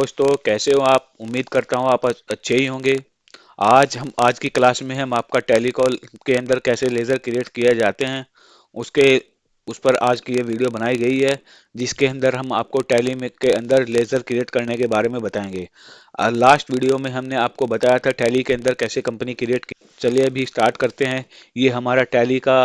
दोस्तों, कैसे हो आप? उम्मीद करता हूँ आप अच्छे ही होंगे। आज की क्लास में हम आपका टेलीकॉल के अंदर कैसे लेज़र क्रिएट किए जाते हैं उसके उस पर आज की ये वीडियो बनाई गई है, जिसके अंदर हम आपको टैली में के अंदर लेज़र क्रिएट करने के बारे में बताएंगे। लास्ट वीडियो में हमने आपको बताया था टैली के अंदर कैसे कंपनी क्रिएट की। चलिए अभी स्टार्ट करते हैं। ये हमारा टैली का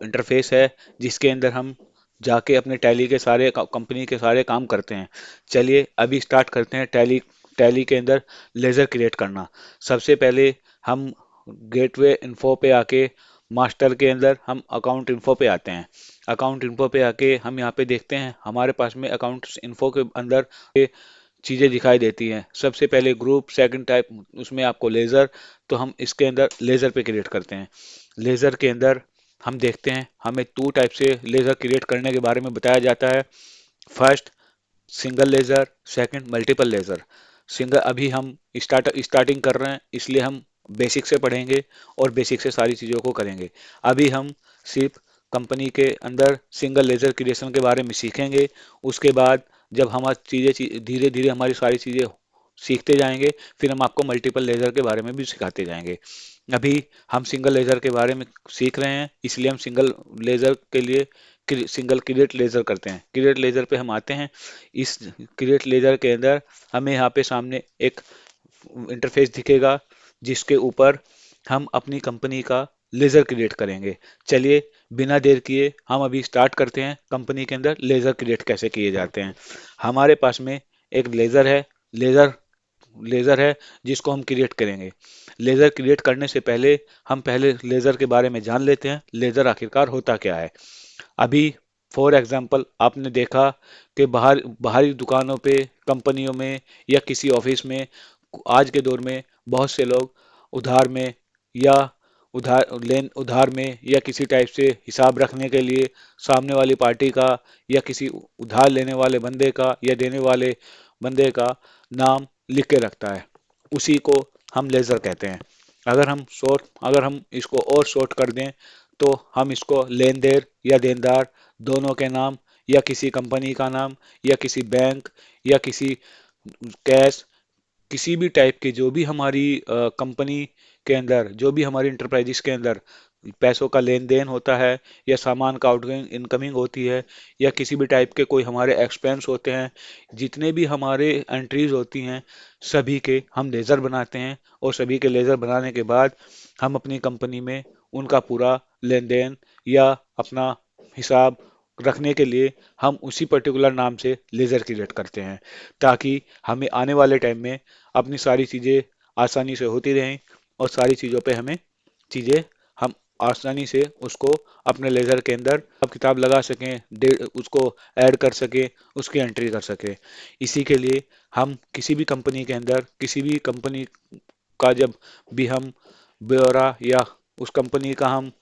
इंटरफेस है, जिसके अंदर हम जाके अपने टैली के सारे कंपनी के सारे काम करते हैं। चलिए अभी स्टार्ट करते हैं टैली टैली के अंदर लेज़र क्रिएट करना। सबसे पहले हम गेटवे इन्फो पे आके मास्टर के अंदर हम अकाउंट इन्फो पे आते हैं। अकाउंट इन्फो पे आके हम यहाँ पे देखते हैं हमारे पास में अकाउंट इन्फो के अंदर ये चीज़ें दिखाई देती हैं। सबसे पहले ग्रुप, सेकंड टाइप, उसमें आपको लेज़र। तो हम इसके अंदर लेज़र पे क्रिएट करते हैं। लेज़र के अंदर हम देखते हैं हमें 2 टाइप से लेज़र क्रिएट करने के बारे में बताया जाता है। First single laser, second multiple laser. Single अभी हम स्टार्टिंग कर रहे हैं, इसलिए हम बेसिक से पढ़ेंगे और बेसिक से सारी चीज़ों को करेंगे। अभी हम सिर्फ कंपनी के अंदर सिंगल लेज़र क्रिएशन के बारे में सीखेंगे। उसके बाद जब हमारी चीज़ें धीरे धीरे हमारी सारी चीज़ें सीखते जाएंगे, फिर हम आपको मल्टीपल लेज़र के बारे में भी सिखाते जाएंगे। अभी हम सिंगल लेज़र के बारे में सीख रहे हैं, इसलिए हम सिंगल लेज़र के लिए सिंगल क्रिएट लेज़र करते हैं। क्रिएट लेज़र पे हम आते हैं। इस क्रिएट लेज़र के अंदर हमें यहाँ पे सामने एक इंटरफेस दिखेगा, जिसके ऊपर हम अपनी कंपनी का लेज़र क्रिएट करेंगे। चलिए बिना देर किए हम अभी स्टार्ट करते हैं कंपनी के अंदर लेज़र क्रिएट कैसे किए जाते हैं। हमारे पास में एक लेज़र है। लेज़र लेज़र है जिसको हम क्रिएट करेंगे। लेज़र क्रिएट करने से पहले हम पहले लेज़र के बारे में जान लेते हैं, लेज़र आखिरकार होता क्या है। अभी फॉर एग्जांपल आपने देखा कि बाहरी दुकानों पे, कंपनियों में या किसी ऑफिस में आज के दौर में बहुत से लोग उधार में या उधार में या किसी टाइप से हिसाब रखने के लिए सामने वाली पार्टी का या किसी उधार लेने वाले बंदे का या देने वाले बंदे का नाम लिख के रखता है। उसी को हम लेज़र कहते हैं। अगर हम इसको और शॉर्ट कर दें तो हम इसको लेनदेर या देनदार दोनों के नाम, या किसी कंपनी का नाम, या किसी बैंक, या किसी कैश, किसी भी टाइप की जो भी हमारी कंपनी के अंदर, जो भी हमारी इंटरप्राइजेस के अंदर पैसों का लेन देन होता है, या सामान का आउटगोइंग इनकमिंग होती है, या किसी भी टाइप के कोई हमारे एक्सपेंस होते हैं, जितने भी हमारे एंट्रीज होती हैं, सभी के हम लेज़र बनाते हैं। और सभी के लेज़र बनाने के बाद हम अपनी कंपनी में उनका पूरा लेन देन या अपना हिसाब रखने के लिए हम उसी पर्टिकुलर नाम से लेज़र क्रिएट करते हैं, ताकि हमें आने वाले टाइम में अपनी सारी चीज़ें आसानी से होती रहें और सारी चीज़ों पे हमें चीज़ें हम आसानी से उसको अपने लेज़र के अंदर अब किताब लगा सकें, उसको ऐड कर सकें, उसकी एंट्री कर सकें। इसी के लिए हम किसी भी कंपनी के अंदर किसी भी कंपनी का जब भी हम ब्यौरा या उस कंपनी का हम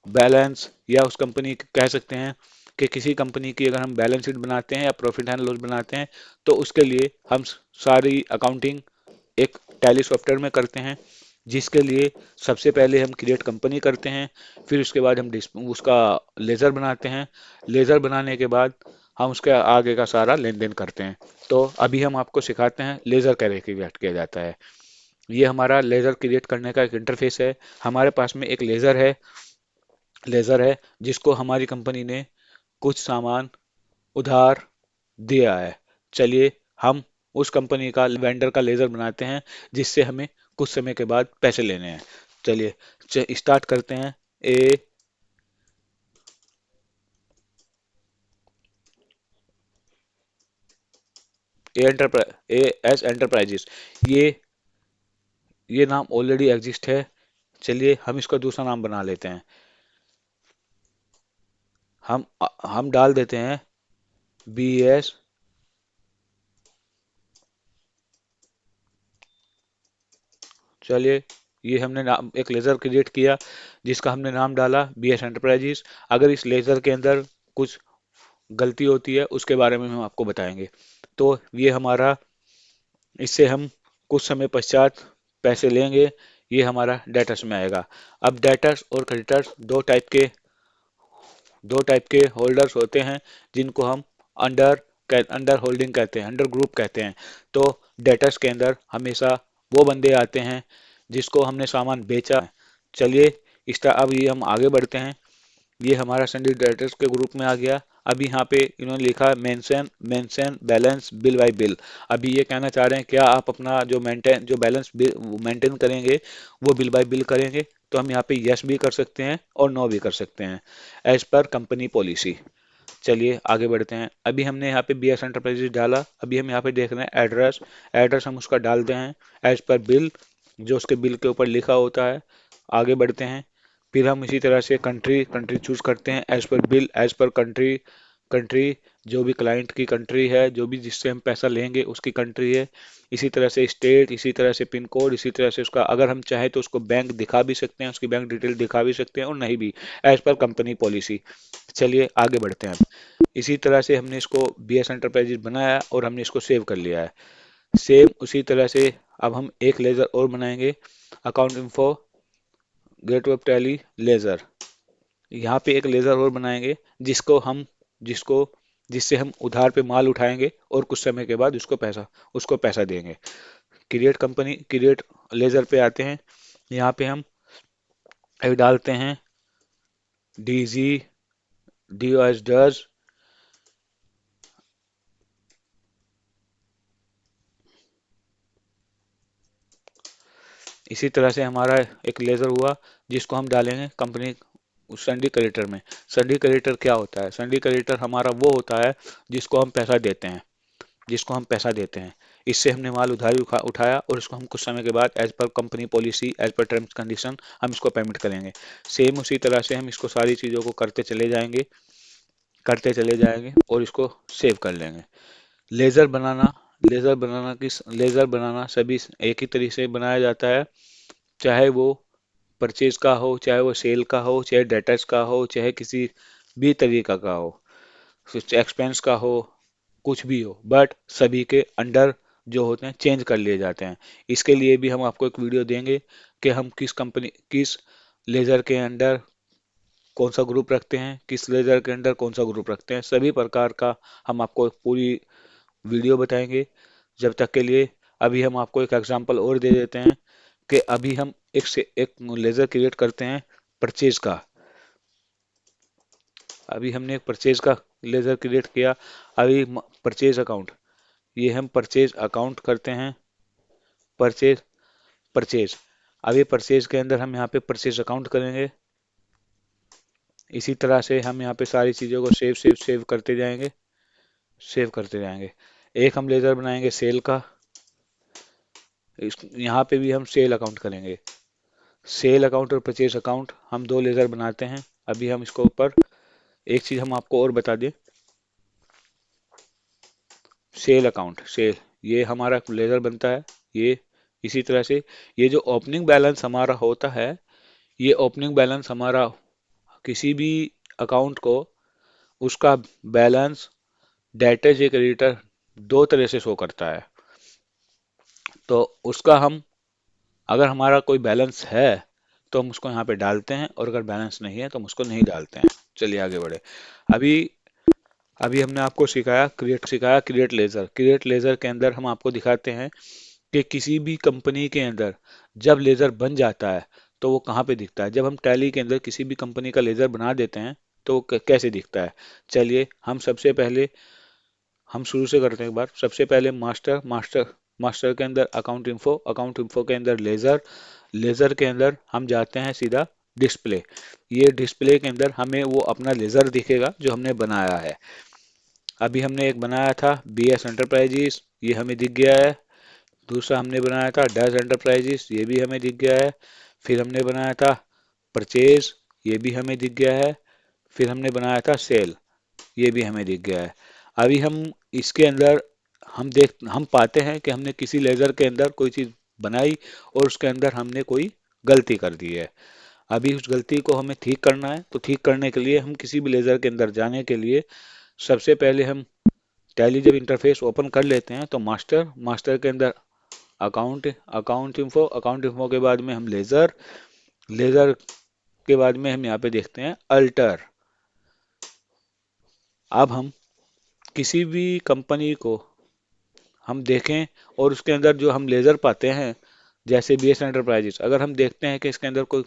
बैलेंस, या उस कंपनी कह सकते हैं कि किसी कंपनी की अगर हम बैलेंस शीट बनाते हैं या प्रॉफिट एंड लॉस बनाते हैं, तो उसके लिए हम सारी अकाउंटिंग एक टैली सॉफ्टवेयर में करते हैं। जिसके लिए सबसे पहले हम क्रिएट कंपनी करते हैं, फिर उसके बाद हम उसका लेज़र बनाते हैं। लेज़र बनाने के बाद हम उसके आगे का सारा लेन देन करते हैं। तो अभी हम आपको सिखाते हैं लेज़र कैसे क्रिएट किया जाता है। ये हमारा लेज़र क्रिएट करने का एक इंटरफेस है। हमारे पास में एक लेज़र है जिसको हमारी कंपनी ने कुछ सामान उधार दिया है। चलिए हम उस कंपनी का वेंडर का लेज़र बनाते हैं, जिससे हमें कुछ समय के बाद पैसे लेने हैं। चलिए स्टार्ट करते हैं। ए ए एस एंटरप्राइजेस, ये ये नाम ऑलरेडी एग्जिस्ट है। चलिए हम इसका दूसरा नाम बना लेते हैं। हम डाल देते हैं बी एस। चलिए ये हमने नाम एक लेज़र क्रिएट किया, जिसका हमने नाम डाला बी एस एंटरप्राइजेस। अगर इस लेज़र के अंदर कुछ गलती होती है, उसके बारे में हम आपको बताएंगे। तो ये हमारा, इससे हम कुछ समय पश्चात पैसे लेंगे। ये हमारा डेटर्स में आएगा। अब डेटर्स और क्रेडिटर्स दो टाइप के होल्डर्स होते हैं, जिनको हम अंडर अंडर होल्डिंग कहते हैं, अंडर ग्रुप कहते हैं। तो डेटर्स के अंदर हमेशा वो बंदे आते हैं जिसको हमने सामान बेचा है। चलिए अब ये हम आगे बढ़ते हैं। ये हमारा संडे डेटर्स के ग्रुप में आ गया। अभी यहाँ पे इन्होंने लिखा mention mention balance bill bye bill. अभी ये कहना चाह रहे हैं क्या आप अपना जो बैलेंस मेंटेन करेंगे वो बिल बाय बिल करेंगे। तो हम यहाँ पे यस भी कर सकते हैं और नो भी कर सकते हैं एज पर कंपनी पॉलिसी। चलिए आगे बढ़ते हैं। अभी हमने यहाँ पे बी एस एंटरप्राइजेज डाला। अभी हम यहाँ पे देख रहे हैं एड्रेस। एड्रेस हम उसका डालते हैं एज पर बिल, जो उसके बिल के ऊपर लिखा होता है। आगे बढ़ते हैं। फिर हम इसी तरह से कंट्री कंट्री चूज करते हैं as per bill, as per country. Country जो भी क्लाइंट की कंट्री है, जो भी जिससे हम पैसा लेंगे उसकी कंट्री है। इसी तरह से स्टेट, इसी तरह से पिन कोड, इसी तरह से उसका अगर हम चाहें तो उसको बैंक दिखा भी सकते हैं, उसकी बैंक डिटेल दिखा भी सकते हैं और नहीं भी, एज पर कंपनी पॉलिसी। चलिए आगे बढ़ते हैं। इसी तरह से हमने इसको बी एस एंटरप्राइजेज बनाया और हमने इसको सेव कर लिया है। सेम उसी तरह से अब हम एक लेजर और बनाएंगे, account info gateway Tally ledger. यहाँ पे एक लेजर और बनाएंगे जिसको जिससे हम उधार पे माल उठाएंगे और कुछ समय के बाद उसको पैसा देंगे। क्रिएट लेजर पे आते हैं। यहाँ पे हम एक डालते हैं डीजी डी एस डज। इसी तरह से हमारा एक लेजर हुआ जिसको हम डालेंगे कंपनी संडी क्रेडिटर में। संडी क्रेडिटर क्या होता है? संडी क्रेडिटर हमारा वो होता है जिसको हम पैसा देते हैं, जिसको हम पैसा देते हैं। इससे हमने माल उधारी उठाया और इसको हम कुछ समय के बाद एज पर company policy, as per terms condition हम इसको पेमेंट करेंगे। सेम उसी तरह से हम इसको सारी चीज़ों को करते चले जाएंगे और इसको सेव कर लेंगे। लेजर बनाना लेजर बनाना सभी एक ही तरीके से बनाया जाता है, चाहे वो परचेज का हो, चाहे वो सेल का हो, चाहे डेटर्स का हो, चाहे किसी भी तरीका का हो, एक्सपेंस का हो, कुछ भी हो, बट सभी के अंडर जो होते हैं चेंज कर लिए जाते हैं। इसके लिए भी हम आपको एक वीडियो देंगे कि हम किस लेजर के अंडर कौन सा ग्रुप रखते हैं, किस लेजर के अंडर कौन सा ग्रुप रखते हैं, सभी प्रकार का हम आपको पूरी वीडियो बताएंगे। जब तक के लिए अभी हम आपको एक एग्जांपल और दे देते हैं कि अभी हम एक लेजर क्रिएट करते हैं परचेज का। अभी हमने एक परचेज का लेजर क्रिएट किया। अभी परचेज अकाउंट, ये हम परचेज अकाउंट करते हैं। परचेज परचेज अभी परचेज के अंदर हम यहाँ पे परचेज अकाउंट करेंगे। इसी तरह से हम यहाँ पे सारी चीज़ों को सेव करते जाएंगे, सेव करते जाएंगे। एक हम लेजर बनाएंगे सेल का। यहाँ पे भी हम सेल अकाउंट करेंगे। सेल अकाउंट और परचेज अकाउंट हम दो लेजर बनाते हैं। अभी हम इसको ऊपर एक चीज़ हम आपको और बता दें। सेल अकाउंट सेल, ये हमारा लेजर बनता है। ये इसी तरह से ये जो ओपनिंग बैलेंस हमारा होता है, ये ओपनिंग बैलेंस हमारा किसी भी अकाउंट को उसका बैलेंस डेटर या क्रेडिटर दो तरह से शो करता है। तो उसका हम अगर हमारा कोई बैलेंस है तो हम उसको यहाँ पे डालते हैं और अगर बैलेंस नहीं है तो हम उसको नहीं डालते हैं। चलिए आगे बढ़े। अभी अभी हमने आपको सिखाया क्रिएट लेजर के अंदर हम आपको दिखाते हैं कि किसी भी कंपनी के अंदर जब लेजर बन जाता है तो वो कहाँ पे दिखता है। जब हम टैली के अंदर किसी भी कंपनी का लेजर बना देते हैं तो वो कैसे दिखता है। चलिए हम शुरू से करते हैं एक बार। सबसे पहले मास्टर के अंदर अकाउंट इन्फो के अंदर लेजर के अंदर हम जाते हैं सीधा डिस्प्ले। ये डिस्प्ले के अंदर हमें वो अपना लेजर दिखेगा जो हमने बनाया है। अभी हमने एक बनाया था बी एस एंटरप्राइजेस, ये हमें दिख गया है। दूसरा हमने बनाया था डज एंटरप्राइजेस, ये भी हमें दिख गया है। फिर हमने बनाया था परचेज, ये भी हमें दिख गया है। फिर हमने बनाया था सेल, ये भी हमें दिख गया है। अभी हम इसके अंदर हम पाते हैं कि हमने किसी लेजर के अंदर कोई चीज़ बनाई और उसके अंदर हमने कोई गलती कर दी है। अभी उस गलती को हमें ठीक करना है। तो ठीक करने के लिए हम किसी भी लेजर के अंदर जाने के लिए सबसे पहले हम टैली जब इंटरफेस ओपन कर लेते हैं तो मास्टर के अंदर अकाउंट इन्फो के बाद में हम लेजर के बाद में हम यहाँ पे देखते हैं अल्टर। अब हम किसी भी कंपनी को हम देखें और उसके अंदर जो हम लेज़र पाते हैं, जैसे बी एस एंटरप्राइजेस, अगर हम देखते हैं कि इसके अंदर कोई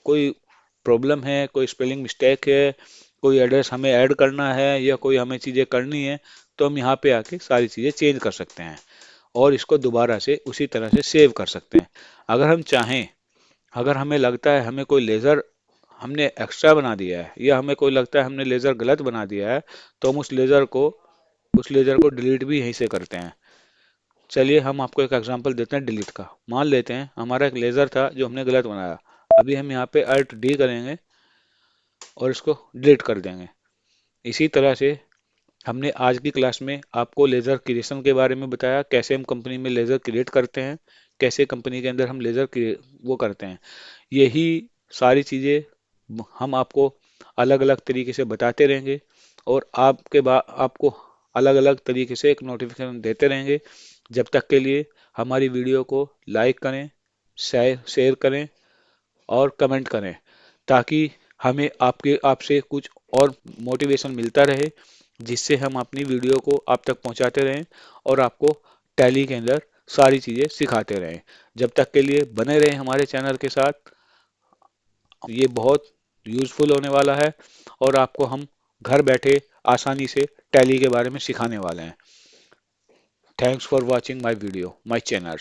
कोई प्रॉब्लम है, कोई स्पेलिंग मिस्टेक है, कोई एड्रेस हमें ऐड करना है या कोई हमें चीज़ें करनी है, तो हम यहाँ पे आके सारी चीज़ें चेंज कर सकते हैं और इसको दोबारा से उसी तरह से सेव कर सकते हैं। अगर हम चाहें, अगर हमें लगता है हमें कोई लेज़र हमने एक्स्ट्रा बना दिया है या हमें कोई लगता है हमने लेज़र गलत बना दिया है, तो हम उस लेज़र को डिलीट भी यहीं से करते हैं। चलिए हम आपको एक एग्जांपल देते हैं डिलीट का। मान लेते हैं हमारा एक लेज़र था जो हमने गलत बनाया। अभी हम यहाँ पे अल्ट डी करेंगे और इसको डिलीट कर देंगे। इसी तरह से हमने आज की क्लास में आपको लेज़र क्रिएशन के बारे में बताया, कैसे हम कंपनी में लेज़र क्रिएट करते हैं, कैसे कंपनी के अंदर हम वो करते हैं। यही सारी चीज़ें हम आपको अलग अलग तरीके से बताते रहेंगे और आपको अलग अलग तरीके से एक नोटिफिकेशन देते रहेंगे। जब तक के लिए हमारी वीडियो को लाइक करें, शेयर करें और कमेंट करें, ताकि हमें आपके आपसे कुछ और मोटिवेशन मिलता रहे, जिससे हम अपनी वीडियो को आप तक पहुंचाते रहें और आपको टैली के अंदर सारी चीज़ें सिखाते रहें। जब तक के लिए बने रहें हमारे चैनल के साथ। ये बहुत यूज़फुल होने वाला है और आपको हम घर बैठे आसानी से टैली के बारे में सिखाने वाले हैं। Thanks for watching my video, my channel.